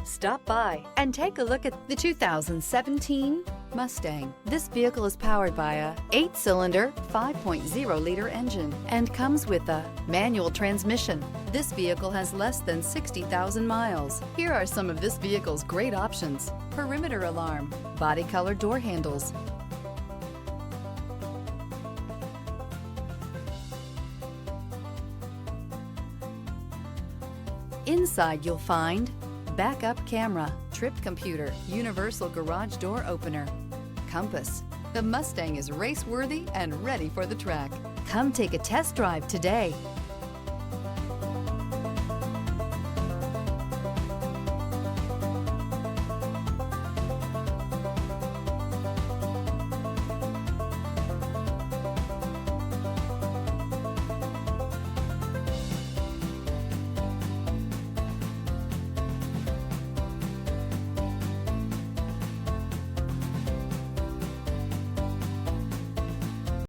Stop by and take a look at the 2017 Mustang. This vehicle is powered by a 8-cylinder, 5.0-liter engine and comes with a manual transmission. This vehicle has less than 60,000 miles. Here are some of this vehicle's great options: perimeter alarm, body color door handles, inside you'll find backup camera, trip computer, universal garage door opener, compass. The Mustang is race-worthy and ready for the track. Come take a test drive today.